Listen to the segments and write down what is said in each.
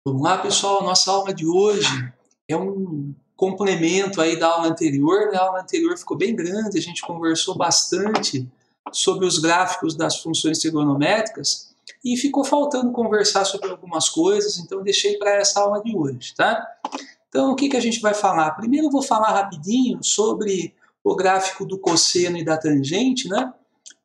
Vamos lá, pessoal. A nossa aula de hoje é um complemento aí da aula anterior, né? A aula anterior ficou bem grande, a gente conversou bastante sobre os gráficos das funções trigonométricas e ficou faltando conversar sobre algumas coisas, então eu deixei para essa aula de hoje, tá? Então, o que a gente vai falar? Primeiro eu vou falar rapidinho sobre o gráfico do cosseno e da tangente, né?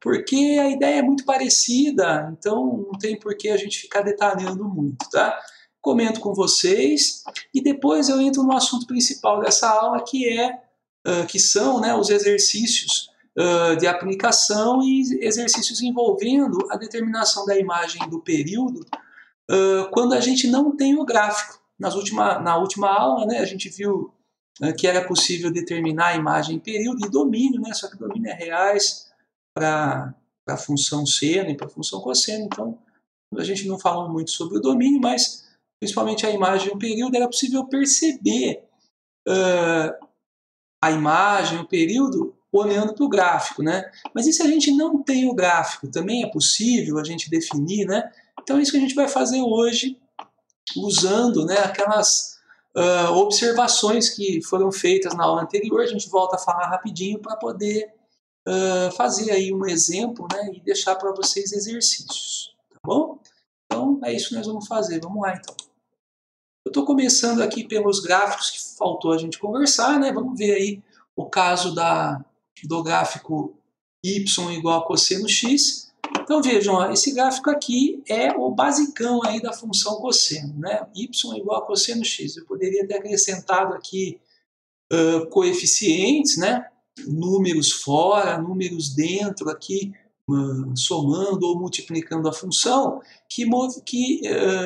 Porque a ideia é muito parecida, então não tem por que a gente ficar detalhando muito, tá? Comento com vocês e depois eu entro no assunto principal dessa aula, que são, né, os exercícios de aplicação e exercícios envolvendo a determinação da imagem do período quando a gente não tem o gráfico. Na última aula, né, a gente viu que era possível determinar a imagem em período e domínio, né, só que domínio é reais para a função seno e para a função cosseno. Então, a gente não falou muito sobre o domínio, mas principalmente a imagem e o período, era possível perceber a imagem, o período, olhando para o gráfico, né? Mas e se a gente não tem o gráfico? Também é possível a gente definir, né? Então é isso que a gente vai fazer hoje, usando, né, aquelas observações que foram feitas na aula anterior. A gente volta a falar rapidinho para poder fazer aí um exemplo, né, e deixar para vocês exercícios, tá bom? Então é isso que nós vamos fazer. Vamos lá, então. Eu estou começando aqui pelos gráficos que faltou a gente conversar, né? Vamos ver aí o caso do gráfico y igual a cosseno x. Então vejam, ó, esse gráfico aqui é o basicão aí da função cosseno, né? Y igual a cosseno x. Eu poderia ter acrescentado aqui coeficientes, né? Números fora, números dentro aqui, somando ou multiplicando a função, que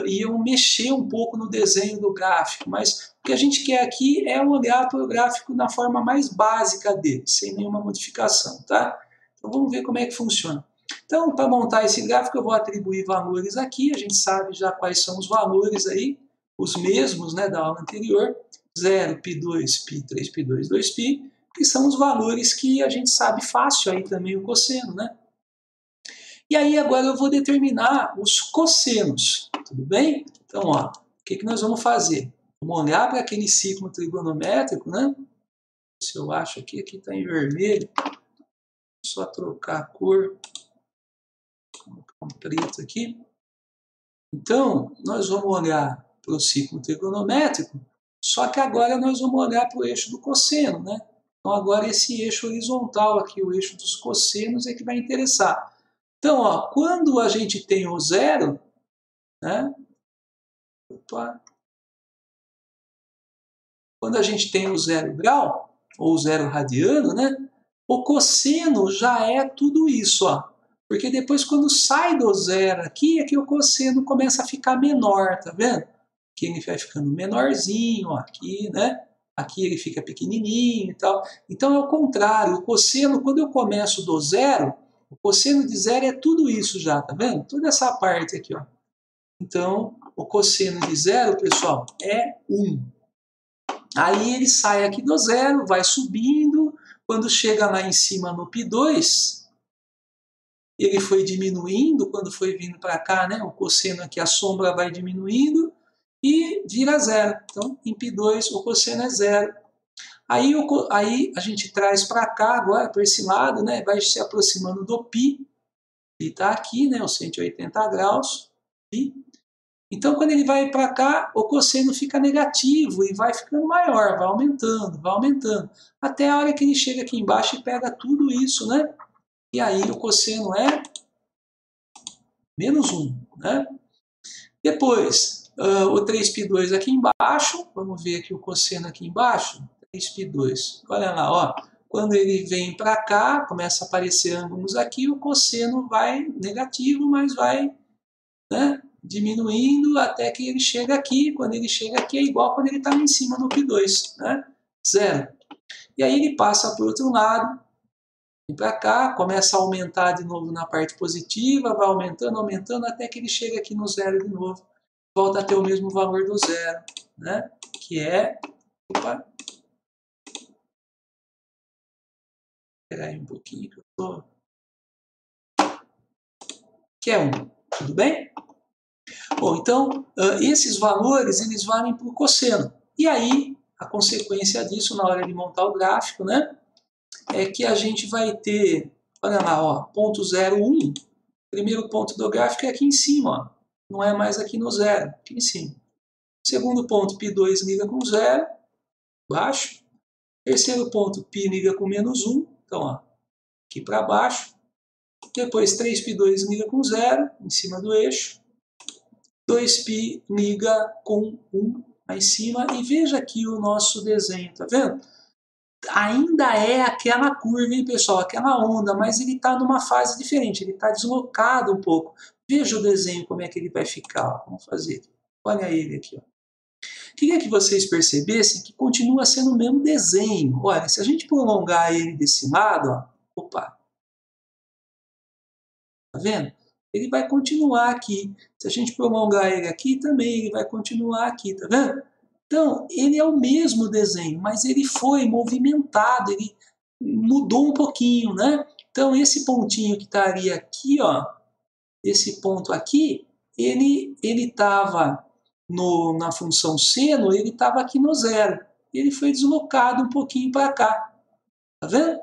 iam mexer um pouco no desenho do gráfico, mas o que a gente quer aqui é olhar para o gráfico na forma mais básica dele, sem nenhuma modificação, tá? Então vamos ver como é que funciona. Então, para montar esse gráfico, eu vou atribuir valores aqui, a gente sabe já quais são os valores aí, os mesmos, né, da aula anterior, 0, π2, π3, π2, 2π, que são os valores que a gente sabe fácil aí também o cosseno, né? E aí agora eu vou determinar os cossenos, tudo bem? Então, ó, o que nós vamos fazer? Vamos olhar para aquele ciclo trigonométrico, né? Se eu acho aqui está em vermelho, só trocar a cor, colocar um preto aqui. Então, nós vamos olhar para o ciclo trigonométrico, só que agora nós vamos olhar para o eixo do cosseno, né? Então agora esse eixo horizontal aqui, o eixo dos cossenos, é que vai interessar. Então, ó, quando a gente tem o zero, né? Quando a gente tem o 0 grau, ou 0 radiano, né? O cosseno já é tudo isso, ó. Porque depois, quando sai do zero aqui, é que o cosseno começa a ficar menor, tá vendo? Aqui ele vai ficando menorzinho, ó, aqui, né? Aqui ele fica pequenininho e tal. Então é o contrário. O cosseno, quando eu começo do zero, o cosseno de zero é tudo isso já, tá vendo? Toda essa parte aqui, ó. Então, o cosseno de zero, pessoal, é 1. Aí ele sai aqui do zero, vai subindo. Quando chega lá em cima no π2, ele foi diminuindo. Quando foi vindo para cá, né, o cosseno aqui, a sombra vai diminuindo e vira zero. Então, em π2, o cosseno é zero. Aí a gente traz para cá agora, para esse lado, né, vai se aproximando do π. Ele está aqui, né, os 180 graus. π. Então, quando ele vai para cá, o cosseno fica negativo e vai ficando maior, vai aumentando, até a hora que ele chega aqui embaixo e pega tudo isso, né? E aí o cosseno é menos 1, né? Depois, o 3π2 aqui embaixo, vamos ver aqui o cosseno aqui embaixo, 3π2, olha lá, ó. Quando ele vem para cá, começa a aparecer ângulos aqui, o cosseno vai negativo, mas vai, né, diminuindo até que ele chega aqui. Quando ele chega aqui é igual quando ele está lá em cima no π2, né? Zero. E aí ele passa para o outro lado, vem para cá, começa a aumentar de novo na parte positiva, vai aumentando, aumentando, até que ele chega aqui no zero de novo. Volta a ter o mesmo valor do zero, né? Que é... Opa! Espera aí um pouquinho que eu tô... Que é 1. Tudo bem? Bom, então, esses valores, eles valem para o cosseno. E aí, a consequência disso, na hora de montar o gráfico, né, é que a gente vai ter, olha lá, ó, ponto 0,1, primeiro ponto do gráfico é aqui em cima, ó, não é mais aqui no zero, aqui em cima. Segundo ponto, π2 liga com zero, baixo. Terceiro ponto, π liga com menos 1, então, ó, aqui para baixo. Depois 3π2 liga com zero, em cima do eixo. 2π liga com 1 lá em cima. E veja aqui o nosso desenho, tá vendo? Ainda é aquela curva, hein, pessoal? Aquela onda, mas ele está numa fase diferente. Ele está deslocado um pouco. Veja o desenho, como é que ele vai ficar. Vamos fazer aqui. Olha ele aqui, ó. Queria que vocês percebessem que continua sendo o mesmo desenho. Olha, se a gente prolongar ele desse lado, ó, opa, tá vendo? Ele vai continuar aqui. Se a gente prolongar ele aqui, também ele vai continuar aqui, tá vendo? Então, ele é o mesmo desenho, mas ele foi movimentado, ele mudou um pouquinho, né? Então, esse pontinho que estaria aqui, ó, esse ponto aqui, ele estava na função seno, ele estava aqui no zero. Ele foi deslocado um pouquinho para cá. Tá vendo?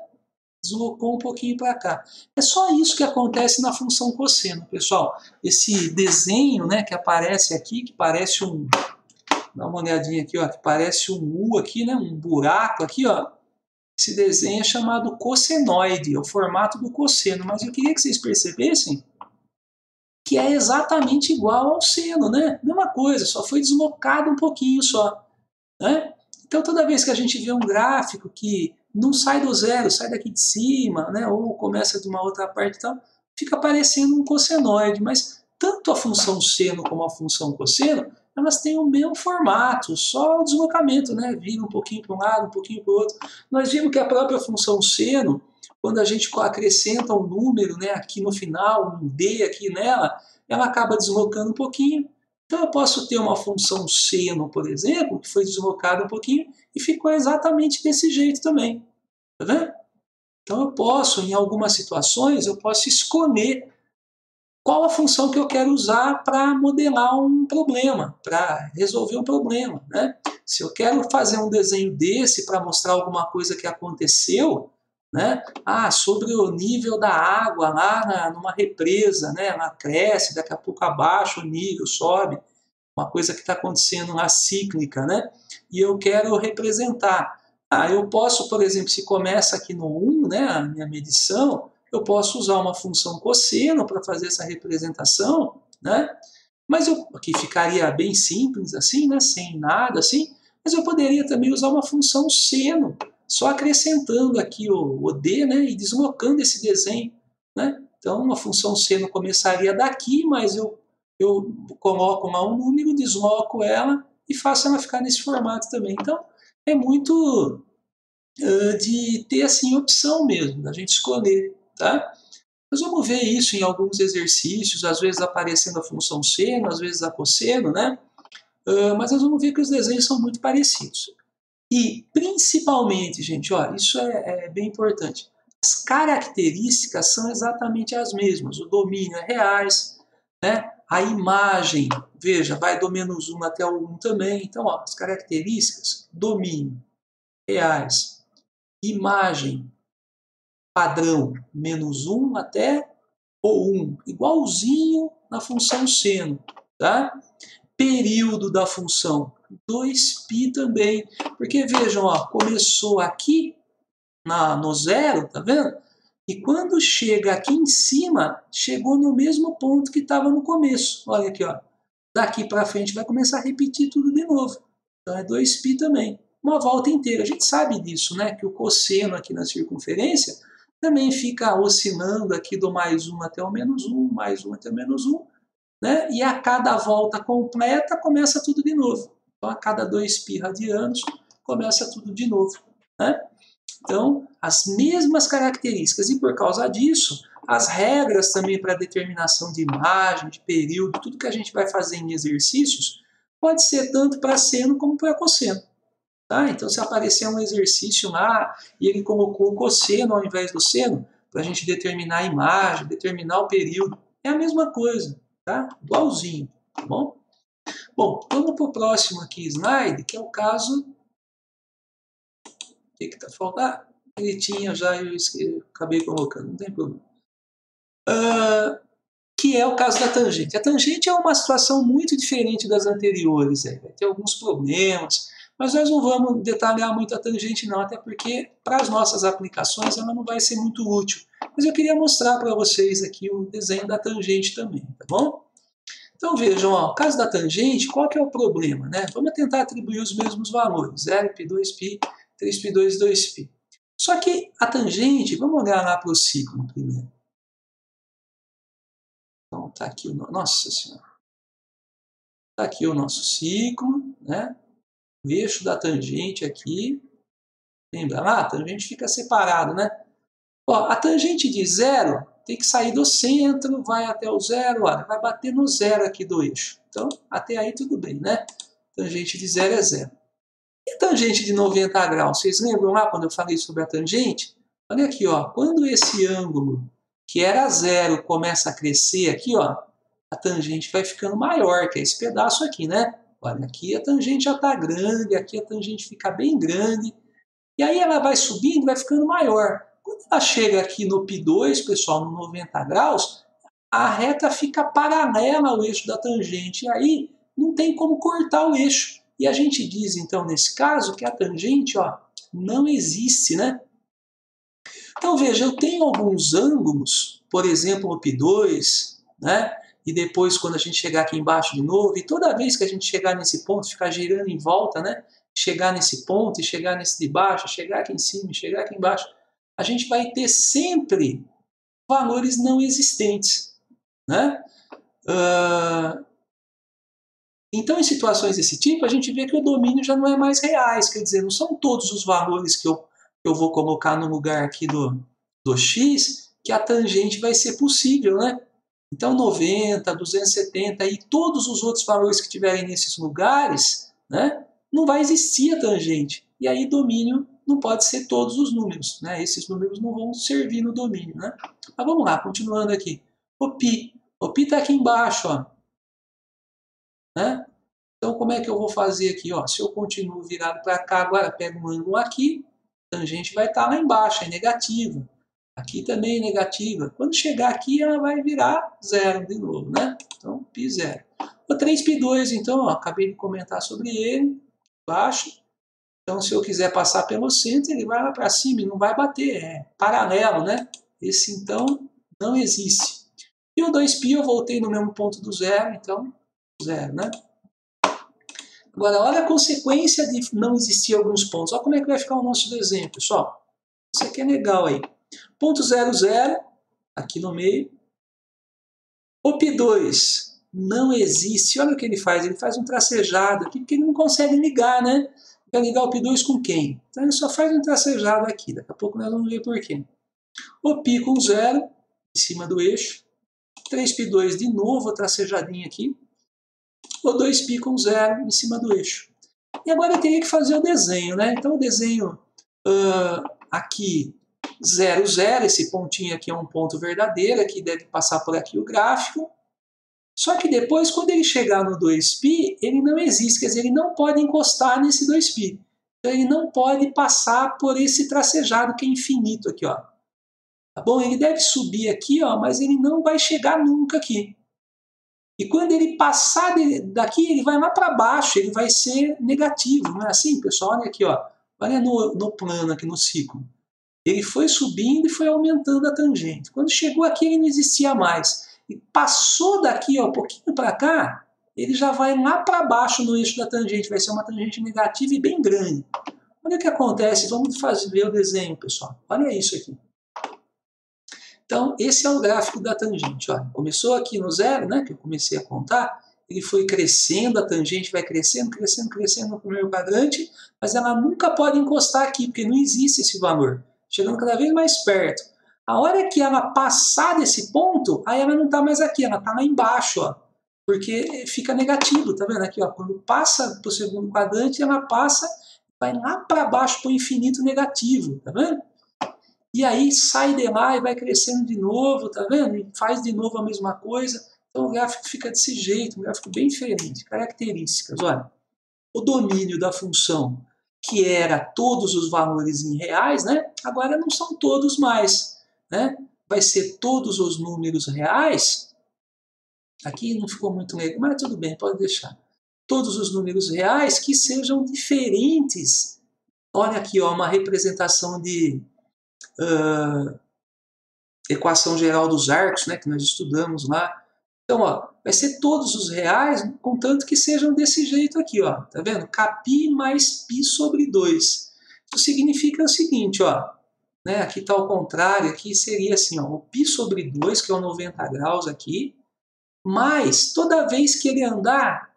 Deslocou um pouquinho para cá. É só isso que acontece na função cosseno, pessoal. Esse desenho, né, que aparece aqui, que parece um... Dá uma olhadinha aqui, ó, que parece um U aqui, né, um buraco aqui, ó. Esse desenho é chamado cossenoide, é o formato do cosseno. Mas eu queria que vocês percebessem que é exatamente igual ao seno, né? Mesma coisa, só foi deslocado um pouquinho só, né? Então, toda vez que a gente vê um gráfico que não sai do zero, sai daqui de cima, né? Ou começa de uma outra parte e tal, fica parecendo um cossenoide, mas tanto a função seno como a função cosseno, elas têm o mesmo formato, só o deslocamento, né? Vira um pouquinho para um lado, um pouquinho para o outro. Nós vimos que a própria função seno, quando a gente acrescenta um número, né, aqui no final, um D aqui nela, ela acaba deslocando um pouquinho. Então eu posso ter uma função seno, por exemplo, que foi deslocada um pouquinho e ficou exatamente desse jeito também. Tá vendo? Então eu posso, em algumas situações, eu posso escolher qual a função que eu quero usar para modelar um problema, para resolver um problema, né? Se eu quero fazer um desenho desse para mostrar alguma coisa que aconteceu, né? Sobre o nível da água lá numa represa, né? Ela cresce, daqui a pouco abaixa o nível, sobe, uma coisa que está acontecendo lá cíclica, né? E eu quero representar. Eu posso, por exemplo, se começa aqui no 1, né, a minha medição, eu posso usar uma função cosseno para fazer essa representação, né? Mas aqui ficaria bem simples assim, né, sem nada assim, mas eu poderia também usar uma função seno, só acrescentando aqui o D, né, e deslocando esse desenho, né? Então a função seno começaria daqui, mas eu coloco lá um número, desloco ela e faço ela ficar nesse formato também. Então é muito de ter assim opção mesmo, da gente escolher, tá? Nós vamos ver isso em alguns exercícios, às vezes aparecendo a função seno, às vezes a cosseno, né? Mas nós vamos ver que os desenhos são muito parecidos. E, principalmente, gente, ó, isso é bem importante, as características são exatamente as mesmas. O domínio é reais, né? A imagem, veja, vai do menos 1 até o 1 também. Então, ó, as características, domínio, reais, imagem, padrão, menos 1 até o 1, igualzinho na função seno, tá? Período da função, 2π também, porque vejam, ó, começou aqui no zero, tá vendo? E quando chega aqui em cima, chegou no mesmo ponto que estava no começo. Olha aqui, ó. Daqui para frente vai começar a repetir tudo de novo. Então é 2π também. Uma volta inteira. A gente sabe disso, né? Que o cosseno aqui na circunferência também fica oscilando aqui do mais 1 até o menos 1, mais 1 até o menos 1, né? E a cada volta completa começa tudo de novo. Então a cada 2π radianos começa tudo de novo, né? Então, as mesmas características, e por causa disso, as regras também para determinação de imagem, de período, tudo que a gente vai fazer em exercícios, pode ser tanto para seno como para cosseno. Tá? Então, se aparecer um exercício lá e ele colocou o cosseno ao invés do seno, para a gente determinar a imagem, determinar o período, é a mesma coisa, tá? Igualzinho. tá bom? Bom, vamos para o próximo aqui slide, que é o caso... O que está faltando? Ele tinha já, eu acabei colocando, não tem problema. Que é o caso da tangente. A tangente é uma situação muito diferente das anteriores, vai ter alguns problemas, mas nós não vamos detalhar muito a tangente não, até porque para as nossas aplicações ela não vai ser muito útil. Mas eu queria mostrar para vocês aqui o desenho da tangente também, tá bom? Então vejam, ó, o caso da tangente, qual que é o problema, né? Vamos tentar atribuir os mesmos valores, 0π, 2π, 3π2 e 2π. Só que a tangente, vamos olhar lá para o ciclo primeiro. Então está aqui o nossa senhora. Está aqui o nosso ciclo, né? O eixo da tangente aqui. Lembra lá? A tangente fica separado, né? Ó, a tangente de zero tem que sair do centro, vai até o zero, olha, vai bater no zero aqui do eixo. Então, até aí tudo bem, né? Tangente de zero é zero. E a tangente de 90 graus? Vocês lembram lá quando eu falei sobre a tangente? Olha aqui, ó, quando esse ângulo que era zero começa a crescer aqui, ó, a tangente vai ficando maior, que é esse pedaço aqui, né? Olha, aqui a tangente já está grande, aqui a tangente fica bem grande, e aí ela vai subindo e vai ficando maior. Quando ela chega aqui no π2, pessoal, no 90 graus, a reta fica paralela ao eixo da tangente, e aí não tem como cortar o eixo. E a gente diz, então, nesse caso, que a tangente, ó, não existe, né? Então, veja, eu tenho alguns ângulos, por exemplo, o π2, né? E depois, quando a gente chegar aqui embaixo de novo, e toda vez que a gente chegar nesse ponto, ficar girando em volta, né? Chegar nesse ponto, e chegar nesse de baixo, chegar aqui em cima, chegar aqui embaixo, a gente vai ter sempre valores não existentes, né? Então, em situações desse tipo, a gente vê que o domínio já não é mais reais, quer dizer, não são todos os valores que eu vou colocar no lugar aqui do x que a tangente vai ser possível, né? Então, 90, 270 e todos os outros valores que tiverem nesses lugares, né, não vai existir a tangente. E aí, domínio não pode ser todos os números, né? Esses números não vão servir no domínio, né? Mas vamos lá, continuando aqui. O π está aqui embaixo, ó. Né? Então, como é que eu vou fazer aqui? Ó, se eu continuo virado para cá, agora pego um ângulo aqui, a tangente vai estar lá embaixo, é negativa. Aqui também é negativa. Quando chegar aqui, ela vai virar zero de novo, né? Então, π zero. O 3π2, então, ó, acabei de comentar sobre ele, baixo. Então, se eu quiser passar pelo centro, ele vai lá para cima e não vai bater, é paralelo, né? Esse, então, não existe. E o 2π eu voltei no mesmo ponto do zero, então, zero, né? Agora, olha a consequência de não existir alguns pontos. Olha como é que vai ficar o nosso desenho, pessoal. Isso aqui é legal aí. Ponto 0, 0, aqui no meio. O π2 não existe. Olha o que ele faz um tracejado aqui, porque ele não consegue ligar, né? Vai ligar o π2 com quem? Então ele só faz um tracejado aqui. Daqui a pouco nós vamos ver por quê. O π com 0, em cima do eixo. 3π2 de novo, tracejadinho aqui. O 2π com 0 em cima do eixo. E agora eu teria que fazer o desenho, né? Então o desenho aqui 0, 0, esse pontinho aqui é um ponto verdadeiro, aqui deve passar por aqui o gráfico. Só que depois, quando ele chegar no 2π, ele não existe, quer dizer, ele não pode encostar nesse 2π. Então ele não pode passar por esse tracejado que é infinito aqui, ó. Tá bom? Ele deve subir aqui, ó, mas ele não vai chegar nunca aqui. E quando ele passar daqui, ele vai lá para baixo, ele vai ser negativo, não é assim, pessoal? Olha aqui, ó. Olha no plano aqui, no ciclo. Ele foi subindo e foi aumentando a tangente. Quando chegou aqui, ele não existia mais. E passou daqui, ó, um pouquinho para cá, ele já vai lá para baixo no eixo da tangente. Vai ser uma tangente negativa e bem grande. Olha o que acontece. Vamos ver o desenho, pessoal. Olha isso aqui. Então, esse é o gráfico da tangente. Olha, começou aqui no zero, né, que eu comecei a contar, ele foi crescendo, a tangente vai crescendo, crescendo, crescendo no primeiro quadrante, mas ela nunca pode encostar aqui, porque não existe esse valor, chegando cada vez mais perto. A hora que ela passar desse ponto, aí ela não está mais aqui, ela está lá embaixo, ó, porque fica negativo, tá vendo aqui? Ó, quando passa para o segundo quadrante, ela passa, vai lá para baixo para o infinito negativo, tá vendo? E aí sai de lá e vai crescendo de novo, tá vendo? E faz de novo a mesma coisa. Então o gráfico fica desse jeito, um gráfico bem diferente. Características, olha. O domínio da função, que era todos os valores em reais, né? Agora não são todos mais, né? Vai ser todos os números reais. Aqui não ficou muito legal, mas tudo bem, pode deixar. Todos os números reais que sejam diferentes. Olha aqui, ó, uma representação de equação geral dos arcos, né, que nós estudamos lá. Então, ó, vai ser todos os reais, contanto que sejam desse jeito aqui, ó. Tá vendo? Kπ mais π sobre 2. Isso significa o seguinte, ó. Né, aqui está ao contrário, aqui seria assim, ó, o π sobre 2, que é o 90 graus aqui, mais toda vez que ele andar,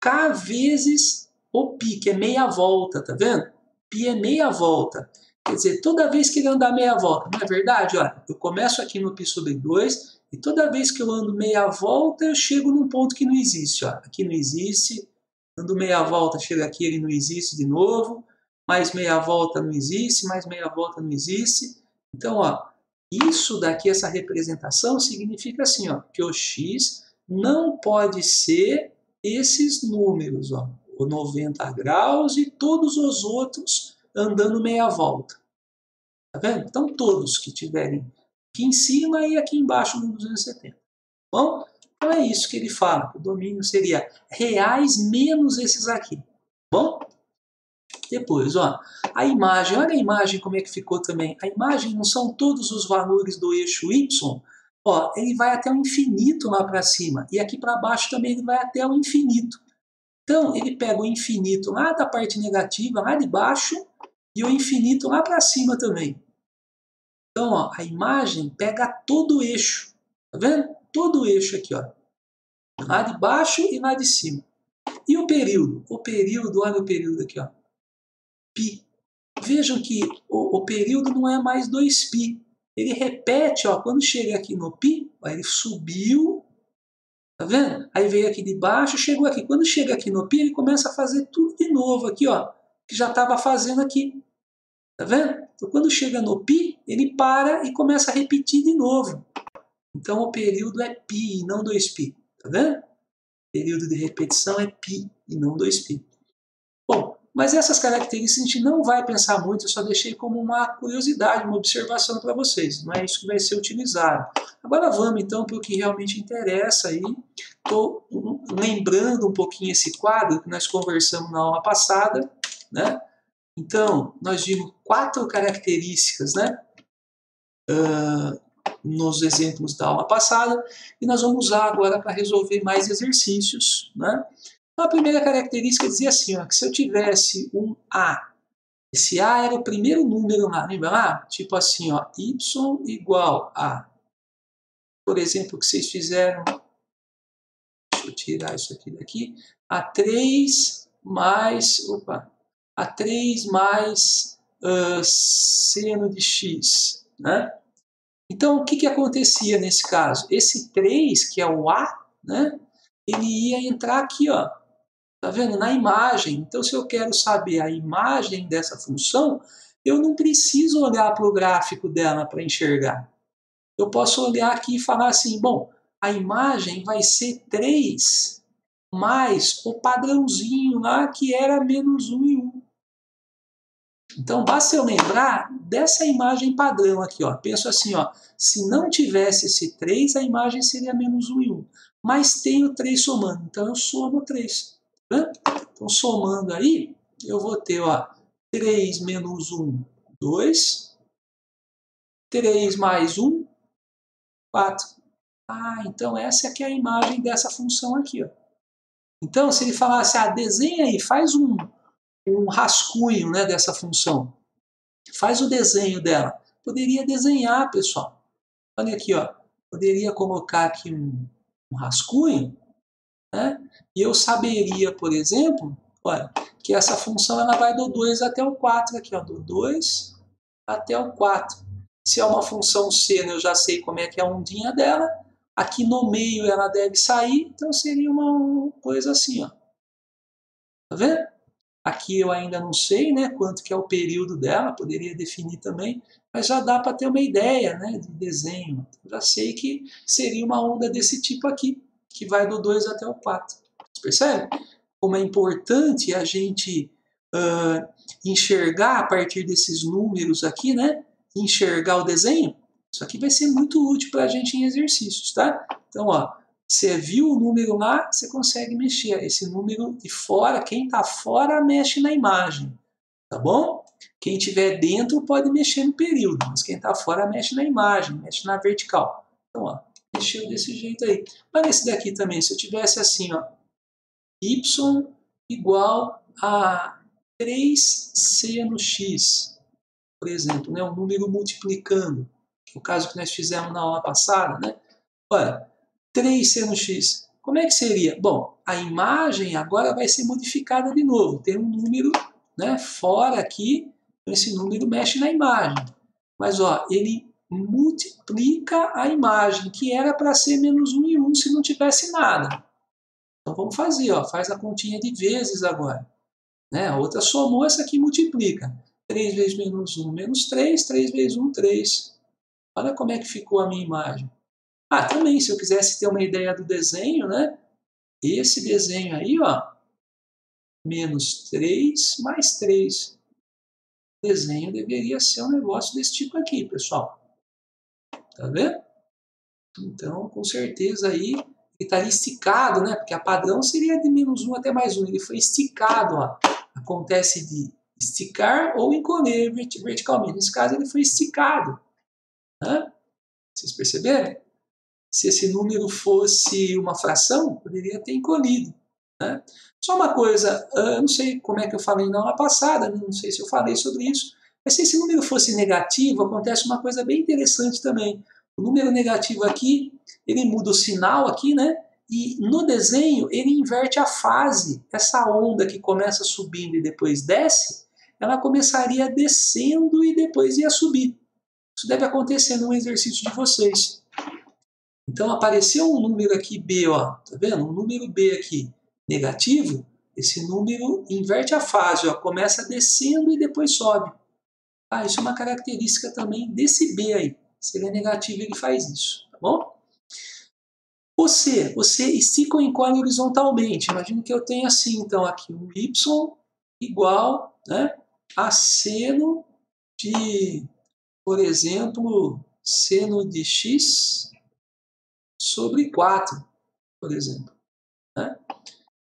k vezes o π, que é meia volta, tá vendo? Π é meia volta. Quer dizer, toda vez que ele andar meia volta, não é verdade? Olha, eu começo aqui no π sobre 2, e toda vez que eu ando meia volta, eu chego num ponto que não existe. Ó. Aqui não existe, ando meia volta, chega aqui, ele não existe de novo, mais meia volta não existe, mais meia volta não existe. Então, ó, isso daqui, essa representação, significa assim, ó, que o x não pode ser esses números, ó, o 90 graus e todos os outros andando meia volta. Tá vendo? Então, todos que tiverem aqui em cima e aqui embaixo no 270. Bom, então é isso que ele fala. O domínio seria reais menos esses aqui. Bom? Depois, ó, a imagem. Olha a imagem como é que ficou também. A imagem não são todos os valores do eixo y. Ó, ele vai até o infinito lá para cima. E aqui para baixo também ele vai até o infinito. Então, ele pega o infinito lá da parte negativa, lá de baixo, e o infinito lá para cima também. Então, ó, a imagem pega todo o eixo. Tá vendo? Todo o eixo aqui, ó. Lá de baixo e lá de cima. E o período? O período, olha o período aqui, ó. Π. Vejam que o período não é mais 2π. Ele repete, ó, quando chega aqui no π, ó, ele subiu. Tá vendo? Aí veio aqui de baixo, chegou aqui. Quando chega aqui no π, ele começa a fazer tudo de novo aqui, ó, que já estava fazendo aqui. Tá vendo? Então, quando chega no π, ele para e começa a repetir de novo. Então, o período é π e não 2π. Tá vendo? O período de repetição é π e não 2π. Bom, mas essas características a gente não vai pensar muito, eu só deixei como uma curiosidade, uma observação para vocês. Não é isso que vai ser utilizado. Agora vamos então para o que realmente interessa. Estou lembrando um pouquinho esse quadro que nós conversamos na aula passada, né? Então, nós vimos 4 características, né? Nos exemplos da aula passada, e nós vamos usar agora para resolver mais exercícios, né? Então, a primeira característica dizia assim, ó, que se eu tivesse um A, esse A era o primeiro número lá, lembra lá? Tipo assim, ó, y igual a, por exemplo, que vocês fizeram, deixa eu tirar isso aqui daqui, A3 mais, A3 mais seno de x, né? Então, o que acontecia nesse caso? Esse 3, que é o A, né, ele ia entrar aqui, ó, tá vendo? Na imagem. Então, se eu quero saber a imagem dessa função, eu não preciso olhar para o gráfico dela para enxergar. Eu posso olhar aqui e falar assim, bom, a imagem vai ser 3 mais o padrãozinho lá que era menos 1 e 1. Então, basta eu lembrar dessa imagem padrão aqui, ó. Penso assim, ó, se não tivesse esse 3, a imagem seria menos 1 e 1. Mas tem o 3 somando, então eu somo 3. Né? Então, somando aí, eu vou ter, ó, 3 menos 1, 2. 3 mais 1, 4. Ah, então essa aqui é a imagem dessa função aqui, ó. Então, se ele falasse, desenha aí, faz um rascunho, né, dessa função. Faz o desenho dela. Poderia desenhar, pessoal. Olha aqui, ó. Poderia colocar aqui um rascunho, né? E eu saberia, por exemplo, olha, que essa função ela vai do 2 até o 4 aqui, ó, do 2 até o 4. Se é uma função seno, eu já sei como é que é a ondinha dela. Aqui no meio ela deve sair, então seria uma coisa assim, ó. Tá vendo? Aqui eu ainda não sei, né, quanto que é o período dela, poderia definir também, mas já dá para ter uma ideia, né, de desenho. Já sei que seria uma onda desse tipo aqui. que vai do 2 até o 4. Você percebe? Como é importante a gente enxergar a partir desses números aqui, né? Enxergar o desenho. Isso aqui vai ser muito útil para a gente em exercícios, tá? Então, ó, você viu o número lá, você consegue mexer. Esse número de fora, quem está fora, mexe na imagem, tá bom? Quem estiver dentro pode mexer no período, mas quem está fora mexe na imagem, mexe na vertical. Então, ó, mexeu desse jeito aí. Mas esse daqui também, se eu tivesse assim, ó, y igual a 3c no x, por exemplo, né, um número multiplicando, que é o caso que nós fizemos na aula passada, né? Olha, 3c no x, como é que seria? Bom, a imagem agora vai ser modificada de novo, tem um número, né, fora aqui, então esse número mexe na imagem, mas ó, ele multiplica a imagem, que era para ser menos 1 e 1 se não tivesse nada. Então vamos fazer, ó, faz a continha de vezes agora. Né? A outra somou, essa aqui multiplica. 3 vezes menos 1, menos 3. 3 vezes 1, 3. Olha como é que ficou a minha imagem. Ah, também, se eu quisesse ter uma ideia do desenho, né? Esse desenho aí, ó, menos 3 mais 3. O desenho deveria ser um negócio desse tipo aqui, pessoal. Tá vendo? Então, com certeza aí, ele estaria esticado, né? Porque a padrão seria de menos 1 até mais 1. Ele foi esticado, ó. Acontece de esticar ou encolher verticalmente. Nesse caso, ele foi esticado. Né? Vocês perceberam? Se esse número fosse uma fração, poderia ter encolhido. Né? Só uma coisa, eu não sei como é que eu falei na aula passada, não sei se eu falei sobre isso, mas se esse número fosse negativo, acontece uma coisa bem interessante também. O número negativo aqui, ele muda o sinal aqui, né? E no desenho, ele inverte a fase. Essa onda que começa subindo e depois desce, ela começaria descendo e depois ia subir. Isso deve acontecer no exercício de vocês. Então apareceu um número aqui B, ó, tá vendo? Um número B aqui negativo, esse número inverte a fase, ó, começa descendo e depois sobe. Ah, isso é uma característica também desse B aí. Se ele é negativo, ele faz isso, tá bom? Você estica ou encolhe horizontalmente. Imagina que eu tenho assim, então, aqui um y igual, né, a seno de, por exemplo, seno de x sobre 4, por exemplo. Né?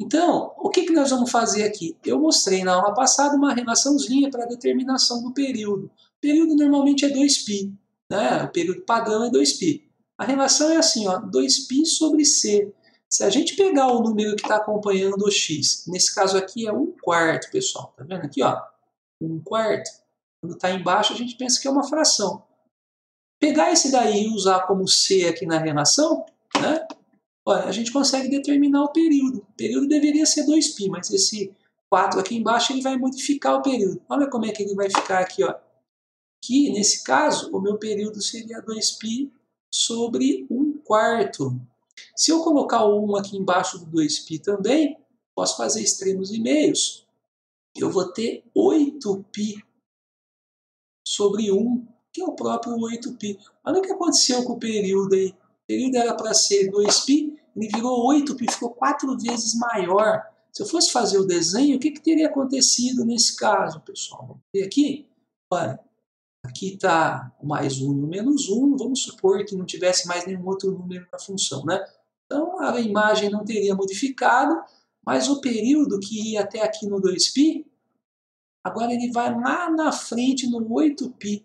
Então, o que nós vamos fazer aqui? Eu mostrei na aula passada uma relaçãozinha para a determinação do período. O período normalmente é 2π, né? O período padrão é 2π. A relação é assim, ó, 2π sobre c. Se a gente pegar o número que está acompanhando o x, nesse caso aqui é 1/4, pessoal. Tá vendo aqui, ó? 1/4. Quando está embaixo, a gente pensa que é uma fração. Pegar esse daí e usar como c aqui na relação, né? Olha, a gente consegue determinar o período. O período deveria ser 2π, mas esse 4 aqui embaixo ele vai modificar o período. Olha como é que ele vai ficar aqui. Ó. Aqui, nesse caso, o meu período seria 2π sobre 1/4. Se eu colocar o 1 aqui embaixo do 2π também, posso fazer extremos e meios. Eu vou ter 8π sobre 1, que é o próprio 8π. Olha o que aconteceu com o período aí. O período era para ser 2π, ele virou 8π, ficou 4 vezes maior. Se eu fosse fazer o desenho, o que teria acontecido nesse caso, pessoal? Vamos ver aqui. Olha, aqui está o mais 1 e o menos 1. Vamos supor que não tivesse mais nenhum outro número na função, né? Então, a imagem não teria modificado, mas o período que ia até aqui no 2π, agora ele vai lá na frente no 8π.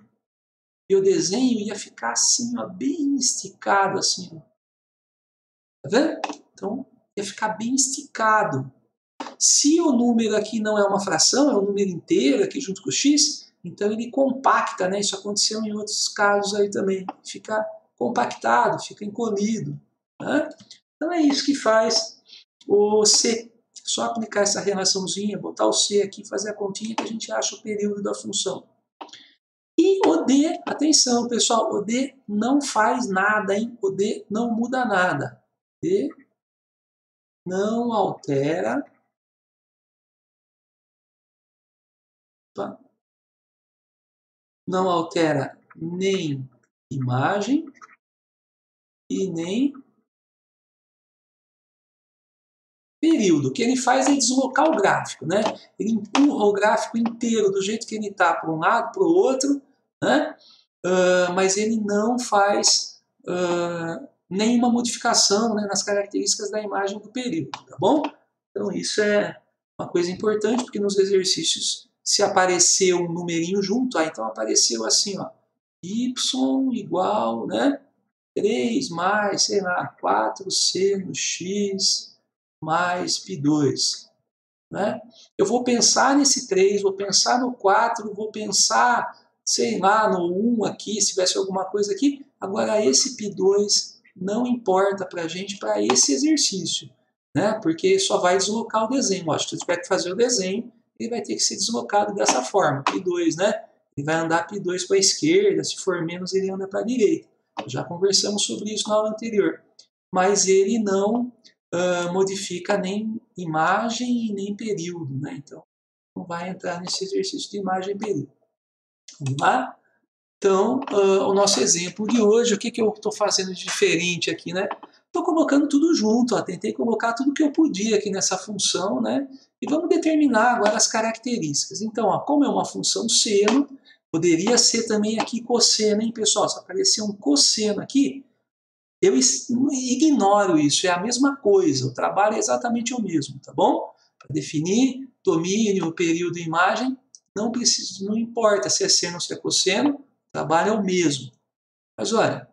E o desenho ia ficar assim, ó, bem esticado, assim. Ó. Tá vendo? Então, ia ficar bem esticado. Se o número aqui não é uma fração, é um número inteiro aqui junto com o x, então ele compacta, né? Isso aconteceu em outros casos aí também. Fica compactado, fica encolhido. Né? Então é isso que faz o C. É só aplicar essa relaçãozinha, botar o C aqui, fazer a continha que a gente acha o período da função. E o D, atenção pessoal, o D não faz nada, hein? O D não muda nada. D não altera, não altera nem imagem e nem período. O que ele faz é deslocar o gráfico, né? Ele empurra o gráfico inteiro do jeito que ele está para um lado, para o outro, né? Mas ele não faz nenhuma modificação, né, nas características da imagem do período, tá bom? Então isso é uma coisa importante, porque nos exercícios, se aparecer um numerinho junto, então apareceu assim, ó, y igual, né, 3 mais, sei lá, 4c no x mais π2. Né? Eu vou pensar nesse 3, vou pensar no 4, vou pensar, sei lá, no 1 aqui, se tivesse alguma coisa aqui. Agora, esse π2 não importa para a gente para esse exercício, né? Porque só vai deslocar o desenho. Lógico, se eu tiver que fazer o desenho, ele vai ter que ser deslocado dessa forma, π2, né? Ele vai andar π2 para a esquerda, se for menos, ele anda para a direita. Já conversamos sobre isso na aula anterior. Mas ele não modifica nem imagem e nem período, né? Então, não vai entrar nesse exercício de imagem e período. Vamos lá? Então, o nosso exemplo de hoje, o que eu estou fazendo de diferente aqui, né? Estou colocando tudo junto, ó, tentei colocar tudo que eu podia aqui nessa função, né? E vamos determinar agora as características. Então, ó, como é uma função seno, poderia ser também aqui cosseno, hein, pessoal? Se aparecer um cosseno aqui, eu ignoro isso, é a mesma coisa, o trabalho é exatamente o mesmo, tá bom? Para definir domínio, período e imagem, não importa se é seno ou se é cosseno, o trabalho é o mesmo. Mas olha,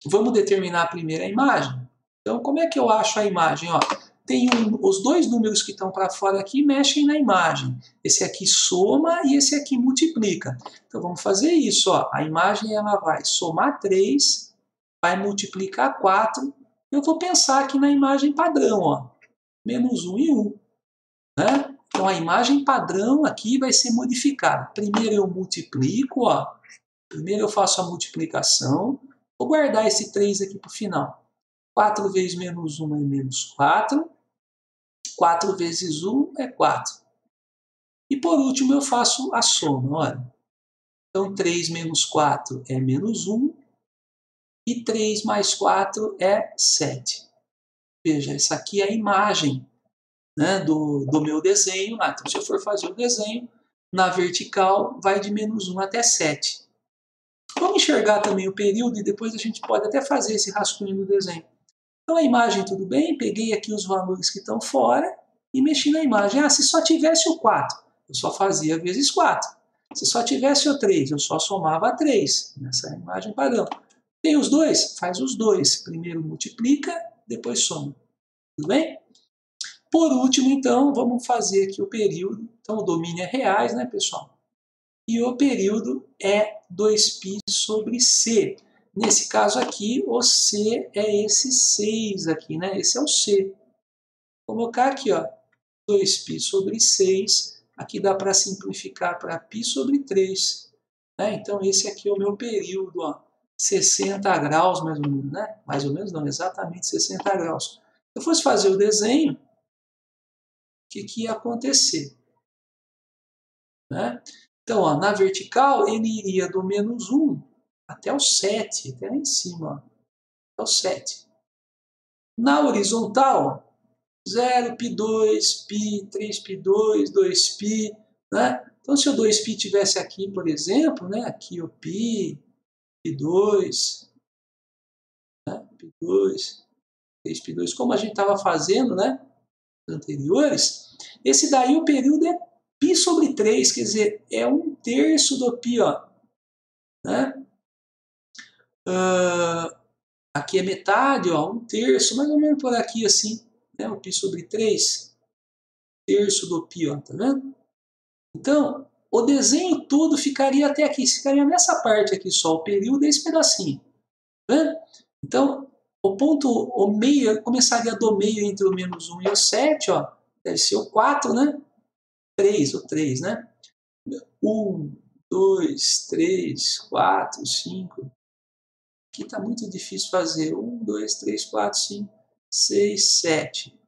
vamos determinar primeiro a imagem. Então, como é que eu acho a imagem? Ó, tem os dois números que estão para fora aqui mexem na imagem. Esse aqui soma e esse aqui multiplica. Então, vamos fazer isso. Ó. A imagem ela vai somar 3, vai multiplicar 4. Eu vou pensar aqui na imagem padrão, ó, menos 1 e 1. Né? Então, a imagem padrão aqui vai ser modificada. Primeiro eu multiplico, ó. Primeiro eu faço a multiplicação. Vou guardar esse 3 aqui para o final. 4 vezes menos 1 é menos 4. 4 vezes 1 é 4. E por último eu faço a soma, olha. Então 3 menos 4 é menos 1. E 3 mais 4 é 7. Veja, essa aqui é a imagem, né, do meu desenho. Então, se eu for fazer o desenho, na vertical vai de menos 1 até 7. Vamos enxergar também o período e depois a gente pode até fazer esse rascunho do desenho. Então, a imagem, tudo bem? Peguei aqui os valores que estão fora e mexi na imagem. Se só tivesse o 4, eu só fazia vezes 4. Se só tivesse o 3, eu só somava 3, nessa imagem padrão. Tem os dois? Faz os dois. Primeiro multiplica, depois soma. Tudo bem? Por último, então, vamos fazer aqui o período. Então, o domínio é reais, né, pessoal? E o período é 2π sobre c. Nesse caso aqui, o c é esse 6 aqui, né? Esse é o c. Vou colocar aqui, ó, 2π sobre 6. Aqui dá para simplificar para π sobre 3. Né? Então, esse aqui é o meu período, ó. 60 graus, mais ou menos, né? Mais ou menos não, exatamente 60 graus. Se eu fosse fazer o desenho, o que ia acontecer? Né? Então, ó, na vertical, ele iria do menos 1 até o 7, até lá em cima, ó, até o 7. Na horizontal, 0, π2, π, 3π2, 2π, né? Então, se o 2π tivesse aqui, por exemplo, né? Aqui o π, π2, né? π2, 3π2, como a gente estava fazendo, né? Anteriores, esse daí o período é π sobre 3, quer dizer, é 1/3 do π, ó. Né? Aqui é metade, ó, 1/3, mais ou menos por aqui assim, né? O π sobre 3, terço do π, ó, tá vendo? Então, o desenho todo ficaria até aqui, ficaria nessa parte aqui só, o período é esse pedacinho, tá vendo? Então, o ponto, o meio, começaria do meio entre o menos 1 e o 7, ó, deve ser o 4, né? 3, o 3, né? 1, 2, 3, 4, 5. Aqui está muito difícil fazer. 1, 2, 3, 4, 5, 6, 7.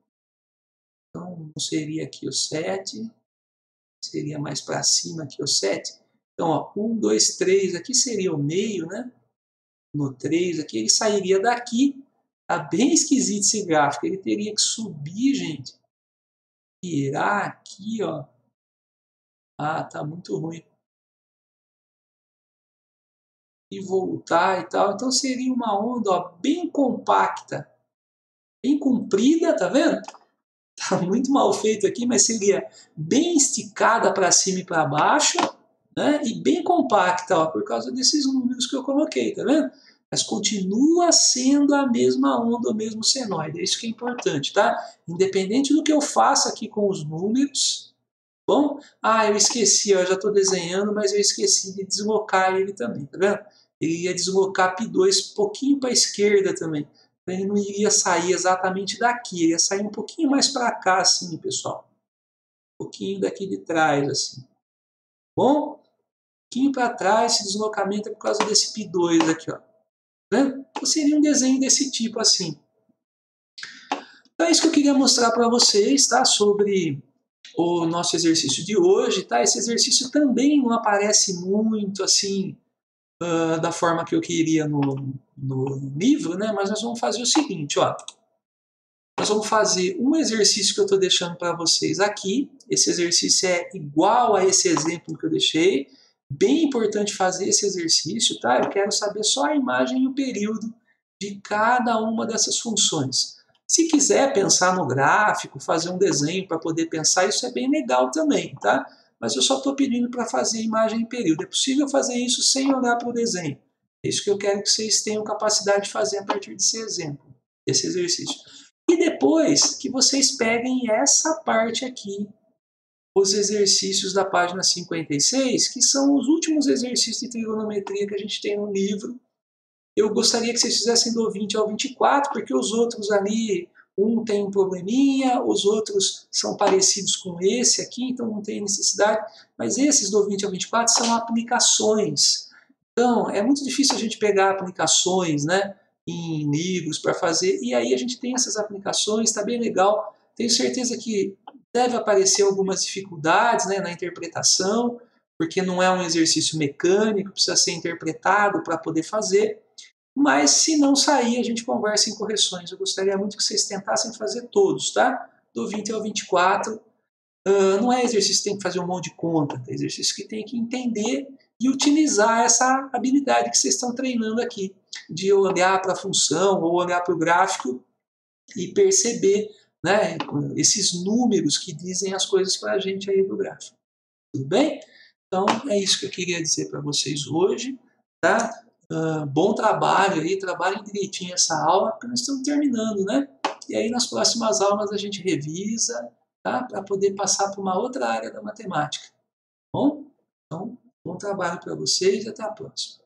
Então, não seria aqui o 7. Seria mais para cima aqui o 7. Então, ó, 1, 2, 3. Aqui seria o meio, né? No 3 aqui, ele sairia daqui Tá bem esquisito esse gráfico. Ele teria que subir, gente. Virar aqui, ó. Ah, tá muito ruim. E voltar e tal. Então seria uma onda, ó, bem compacta, bem comprida, tá vendo? Tá muito mal feito aqui, mas seria bem esticada para cima e para baixo, né? E bem compacta, ó, por causa desses números que eu coloquei, tá vendo? Mas continua sendo a mesma onda, o mesmo senoide. É isso que é importante, tá? Independente do que eu faça aqui com os números, bom? Ah, eu esqueci, ó, eu já estou desenhando, mas eu esqueci de deslocar ele também, tá vendo? Ele ia deslocar π2 um pouquinho para a esquerda também. Ele não iria sair exatamente daqui, ele ia sair um pouquinho mais para cá, assim, pessoal. Um pouquinho daqui de trás, assim. Bom? Um pouquinho para trás, esse deslocamento é por causa desse π2 aqui, ó. Né? Então seria um desenho desse tipo assim. Então é isso que eu queria mostrar para vocês, tá? Sobre o nosso exercício de hoje, tá? Esse exercício também não aparece muito assim da forma que eu queria no livro, né? Mas nós vamos fazer o seguinte, ó. Nós vamos fazer um exercício que eu estou deixando para vocês aqui. Esse exercício é igual a esse exemplo que eu deixei. Bem importante fazer esse exercício, tá? Eu quero saber só a imagem e o período de cada uma dessas funções. Se quiser pensar no gráfico, fazer um desenho para poder pensar, isso é bem legal também, tá? Mas eu só estou pedindo para fazer imagem e período. É possível fazer isso sem olhar para o desenho. É isso que eu quero que vocês tenham capacidade de fazer a partir desse exemplo, desse exercício. E depois que vocês peguem essa parte aqui, os exercícios da página 56, que são os últimos exercícios de trigonometria que a gente tem no livro. Eu gostaria que vocês fizessem do 20 ao 24, porque os outros ali, um tem um probleminha, os outros são parecidos com esse aqui, então não tem necessidade. Mas esses do 20 ao 24 são aplicações. Então, é muito difícil a gente pegar aplicações, né, em livros para fazer, e aí a gente tem essas aplicações, está bem legal. Tenho certeza que deve aparecer algumas dificuldades, né, na interpretação, porque não é um exercício mecânico, precisa ser interpretado para poder fazer. Mas se não sair, a gente conversa em correções. Eu gostaria muito que vocês tentassem fazer todos, tá? Do 20 ao 24. Não é exercício que tem que fazer um monte de conta, é exercício que tem que entender e utilizar essa habilidade que vocês estão treinando aqui, de olhar para a função ou olhar para o gráfico e perceber, né, esses números que dizem as coisas para a gente aí do gráfico. Tudo bem? Então é isso que eu queria dizer para vocês hoje, tá? Bom trabalho aí, trabalhem direitinho essa aula, porque nós estamos terminando, né? E aí nas próximas aulas a gente revisa, tá? Para poder passar para uma outra área da matemática. Bom? Então, bom trabalho para vocês e até a próxima.